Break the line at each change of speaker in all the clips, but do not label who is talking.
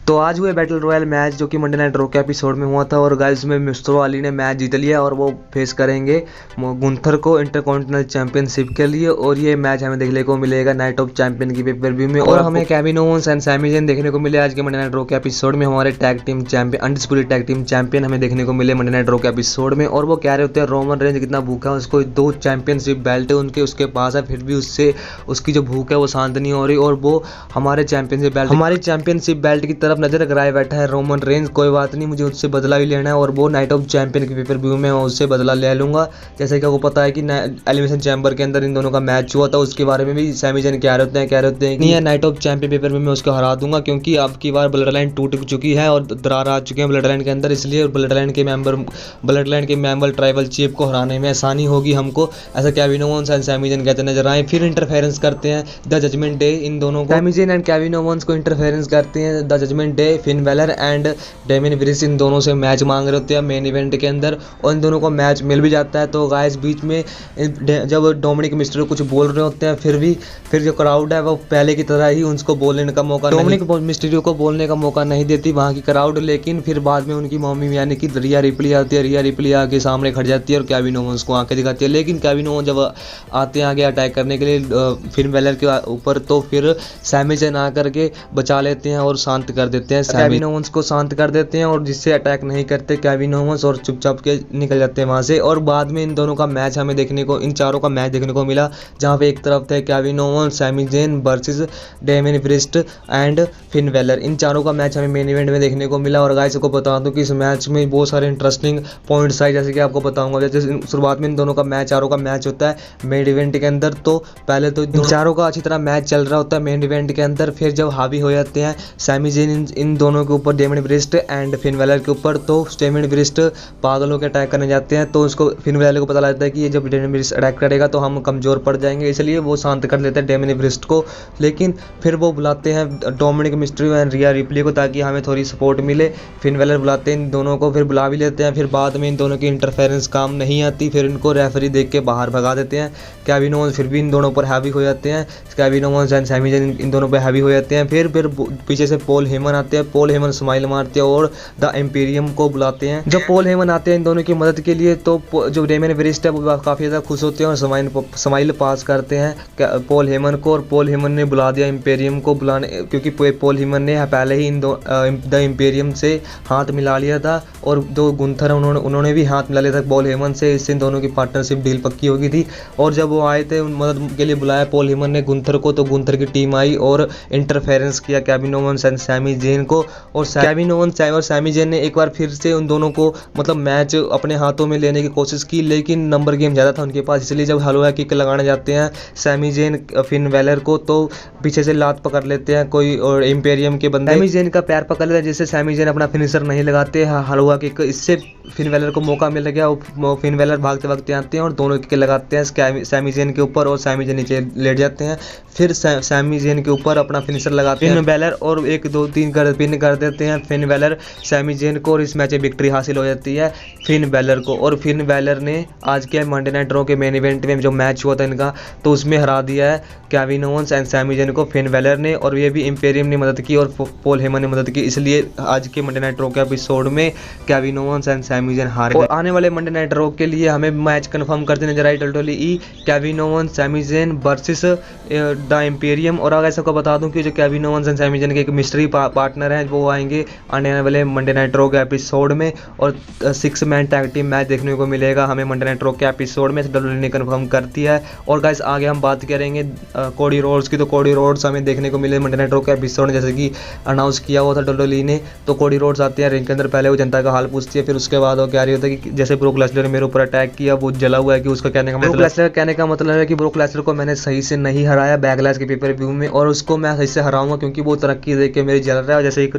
तो आज हुए बैटल रॉयल मैच जो कि मंडे नाइट रॉ के एपिसोड में हुआ था और गाइस में मिस्टर अली ने मैच जीत लिया और वो फेस करेंगे गुंथर को इंटरकॉन्टिनेंटल चैंपियनशिप के लिए। और ये मैच हमें देखने को मिलेगा नाइट ऑफ चैंपियन की पेपर व्यू में और हमें Kevin Owens and Sami Zayn देखने को मिले आज के मंडे नाइट रॉ के एपिसोड में। हमारे tag team champion undisputed tag team champion हमें देखने को मिले मंडे नाइट रॉ के एपिसोड में। और वो कह रहे होते हैं रोमन रेंज कितना भूखा है, उसको 2 चैंपियनशिप बेल्ट है उनके उसके पास है, फिर भी उससे उसकी जो भूख है वो शांत नहीं हो रही और वो हमारी चैंपियनशिप बेल्ट की तरफ नजर कराए बैठा है रोमन रेंज। कोई बात नहीं, मुझे उससे बदला भी लेना है और वो नाइट ऑफ चैंपियन के पेपर व्यू में उससे बदला ले लूंगा। जैसे कि आपको पता है कि एलिमिनेशन चैम्बर के अंदर इन दोनों का मैच हुआ था, उसके बारे में भी सैमी ज़ेन कह रहे होते हैं कि night of champion paper view में उसको हरा दूंगा क्योंकि अब की बार ब्लड लाइन टूट चुकी है और दरार आ चुके हैं ब्लड लाइन के अंदर, इसलिए ब्लड लाइन के मेंबर ट्राइबल चीफ को हराने में आसानी होगी हमको, ऐसा Kevin Owens and Sami Zayn कहते नजर आए। फिर इंटरफेरेंस करते हैं द जजमेंट डे, इन दोनों को Sami Zayn and Kevin Owens को इंटरफेरेंस करते हैं the judgment day. Finn Balor and Damian Priest इन दोनों से मैच मांग रहे होते हैं मेन इवेंट के अंदर और इन दोनों को मैच मिल भी जाता है। तो गाइस बीच में जब डोमिनिक मिस्टेरियो कुछ बोल रहे होते हैं फिर जो क्राउड है वो पहले की तरह ही उनको बोलने का मौका डोमिनिक मिस्टेरियो को बोलने का मौका नहीं देती वहाँ की क्राउड, लेकिन फिर बाद में उनकी मम्मी यानी कि रिया रिप्ली आती है, रिया रिप्ली आके सामने खड़ जाती है और केविन ओवेंस को आंखें दिखाती है। लेकिन केविन ओवेंस जब आते हैं आगे अटैक करने के लिए फिन बेलर के ऊपर तो फिर सैमी ज़ेन आकर के बचा लेते हैं और शांत कर देते हैं, केविन ओवेंस को शांत कर देते हैं और जिससे अटैक नहीं करते केविन ओवेंस और चुपचाप के निकल जाते हैं वहां से। और बाद में इन दोनों का मैच हमें इन चारों का मैच देखने को मिला जहां पे एक तरफ थे Kevin Owens Sami Zayn versus Damian Priest and Finn Balor, इन चारों का मैच हमें मेन इवेंट में देखने को मिला। और गाइस को बता दूं कि इस मैच में बहुत सारे इंटरेस्टिंग पॉइंट्स आए, जैसे कि आपको बताऊंगा। जैसे शुरुआत में इन दोनों का चारों का मैच होता है मेन इवेंट के अंदर, तो पहले तो इन चारों का अच्छी तरह मैच चल रहा होता है मेन इवेंट के अंदर। फिर जब हावी हो जाते हैं सैमी ज़ेन इन दोनों के ऊपर Damian Priest and Finn Balor के ऊपर, तो डेमियन प्रिस्ट पागलों के अटैक करने जाते हैं। तो उसको फिन बेलर को पता लगता है कि ये जब डेमियन प्रिस्ट अटैक करेगा तो हम कमजोर पड़ जाएंगे, इसलिए वो शांत कर लेते हैं डेमियन प्रिस्ट को। लेकिन फिर वो बुलाते हैं Dominik Mysterio and Rhea Ripley को ताकि हमें थोड़ी सपोर्ट मिले। फिन बेलर बुलाते हैं इन दोनों को, फिर बुला भी लेते हैं। फिर बाद में इन दोनों की इंटरफेरेंस काम नहीं आती, फिर इनको रेफरी देख के बाहर भगा देते हैं। केविन ओवेंस फिर भी इन दोनों पर हैवी हो जाते हैं, Kevin Owens and Sami Zayn इन दोनों पर हैवी हो जाते हैं। फिर पीछे से पॉल हेमन आते हैं, पॉल हेमन स्माइल मारते हैं और द एम्पीरियम को बुलाते हैं। जब पॉल हेमन आते हैं इन दोनों की मदद के लिए तो जो डेमियन प्रिस्ट है वो काफ़ी ज़्यादा खुश होते हैं और स्माइल पास करते हैं पॉल हेमन को। और पॉल हेमन ने बुला दिया एम्पेरियम को बुलाने, क्योंकि पॉल हेमन ने पहले ही द एम्पेरियम से हाथ मिला लिया था और जो गुंथर है उन्होंने भी हाथ मिला लिया था पॉल हेमन से, इससे इन दोनों की पार्टनरशिप डील पक्की हो गई थी। और जब वो आए थे मदद के लिए बुलाया पॉल हेमन ने गुंथर को, तो गुंथर की टीम आई और इंटरफेरेंस किया Kevin Owens and Sami Zayn को। और केविन ओवेंस और सैमी ज़ेन ने एक बार फिर से उन दोनों को मतलब मैच अपने हाथों में लेने की कोशिश की, लेकिन नंबर गेम ज़्यादा था उनके पास, इसलिए जब हलवा किक लगाने जाते हैं सैमी ज़ेन फिन बेलर को तो पीछे से लात पकड़ लेते हैं कोई और एम्पेरियम के बंदे सैमी ज़ेन का पैर पकड़ लेता है, जिससे सैमी ज़ेन अपना फिनिशर नहीं लगाते हलवा किक। इससे फिन बेलर को मौका मिल गया, फिन बेलर भागते भागते आते हैं और दोनों किक लगाते हैं सैमी ज़ेन के ऊपर और सैमी ज़ेन नीचे लेट जाते हैं। फिर सैमी ज़ेन के ऊपर अपना फिनिशर लगाते हैं फिन बेलर और 1 2 3 कर पिन कर देते हैं फिन बेलर सैमी ज़ेन को और इस मैच में विक्ट्री हासिल हो जाती है फिन बेलर को। और फिन बेलर ने आज के मंडे नाइट रॉ के मेन इवेंट में जो मैच हुआ था इनका, तो उसमें हरा दिया है Kevin Owens and Sami Zayn को फिन बेलर ने, और ये भी एम्पेरियम ने मदद की और पॉल हेमन ने मदद की, इसलिए आज के मंडे नाइट रॉ के एपिसोड में Kevin Owens and Sami Zayn हार गए। आने वाले मंडे नाइट रॉ के लिए हमें मैच कंफर्म करते नजर आई WWE Kevin Owens Sami Zayn versus the Imperium. और अगर सबको बता दूं कि जो Kevin Owens and Sami Zayn के एक मिस्ट्री पार्टनर हैं वो आएंगे आने वाले मंडे नाइट रॉ के एपिसोड में और 6 मैन टैग टीम मैच देखने को मिलेगा हमें मंडे नाइट रॉ के एपिसोड में, WWE ने कंफर्म कर दिया है। और गाइस आगे हम बात करेंगे कोडी रोड्स की, तो कोडी रोड्स हमें देखने को मिले मंडे नाइट रॉ के एपिसोड में, जैसे कि अनाउंस किया हुआ था WWE ने। तो कोडी रोड्स आते हैं रिंग के अंदर, पहले वो जनता का हाल पूछती है, फिर उसके बाद वो कह रही होता है कि जैसे ब्रोक लेसनर ने मेरे ऊपर अटैक किया वो जला हुआ है कि उसका कहने का मतलब है कि ब्रोक लेसनर को मैंने सही से नहीं हराया बैकलैश के पेपर व्यू में और उसको मैं सही से हराऊंगा क्योंकि वो तरक्की देख के मेरी जल रहा है। जैसे एक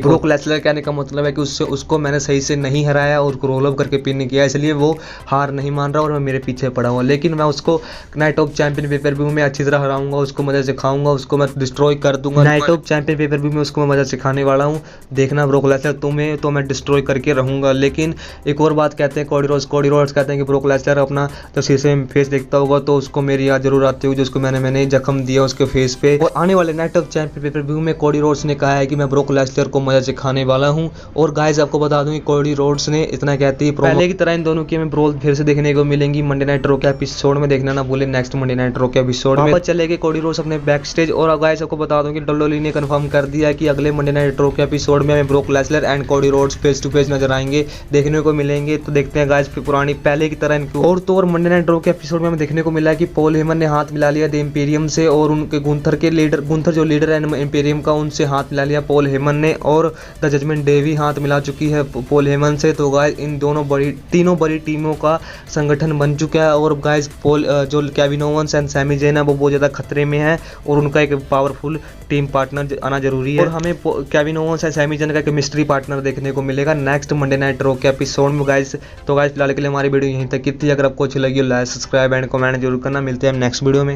ब्रोक लेसनर कहने का मतलब है कि उसको मैंने सही से नहीं हराया और रोल अप करके पिन किया, इसलिए वो हार नहीं मान रहा और मैं मेरे पीछे पड़ा हुआ, लेकिन मैं उसको night of champion paper view में अच्छी तरह हराऊंगा, उसको मजा सिखाऊंगा, उसको मैं डिस्ट्रॉय कर दूंगा। Night of champion paper view में उसको मैं मजा सिखाने वाला हूँ, देखना ब्रोक लेसनर तुम्हें तो मैं डिस्ट्रॉय करके रहूंगा। लेकिन एक और बात कहते हैं कोडी रोड्स कहते हैं कि ब्रोक लेसनर अपना जब शीशे में फेस देखता होगा तो उसको मेरी याद जरूर आती होगी, जिसको मैंने जख्म दिया उसके फेस पे। और आने वाले night of champion paper view में कोडी रोड्स ने कहा है कि मैं ब्रोक लेसनर को मजा सिखाने वाला हूँ। और गाइस आपको बता दूं कि कोडी रोड्स ने इतना कहती है पहले की तरह इन दोनों की हमें ब्रोल फिर से देखने को मिलेंगी मंडे नाइट रो के एपिसोड में। देखना ना भूले नेक्स्ट मंडे नाइट रो के एपिसोड में चले गए कोडी रोड्स अपने बैक स्टेज। और गाइस आपको बता दूं कि WWE ने कंफर्म कर दिया कि अगले मंडे नाइट रो के एपिसोड में हमें Brock Lesnar and Cody Rhodes face to face नजर आएंगे, देखने को मिलेंगे। तो देखते हैं गाइस पुरानी पहले की तरह इनको। और तो और मंडे नाइट रो के एपिसोड में हमें देखने को मिला कि पॉल हेमन ने हाथ मिला लिया द इंपीरियम से, और उनके गुंथर जो लीडर है इंपीरियम का, उनसे हाथ मिला लिया पॉल हेमन ने। और द जजमेंट डे भी हाथ मिला चुकी है पॉल हेमन से। तो गाइस इन तीनों बड़ी टीमों का संगठन बन चुका है। और गाइस जो Kevin Owens and Sami Zayn है वो बहुत ज़्यादा खतरे में है, और उनका एक पावरफुल टीम पार्टनर आना जरूरी है। और हमें Kevin Owens and Sami Zayn का एक मिस्ट्री पार्टनर देखने को मिलेगा नेक्स्ट मंडे नाइट रो के एपिसोड में गाइस। तो गाइस फिलहाल के लिए हमारी वीडियो यहीं तक की थी। अगर आपको अच्छी लगी हो लाइक सब्सक्राइब एंड कमेंट जरूर करना। मिलते हैं नेक्स्ट वीडियो में।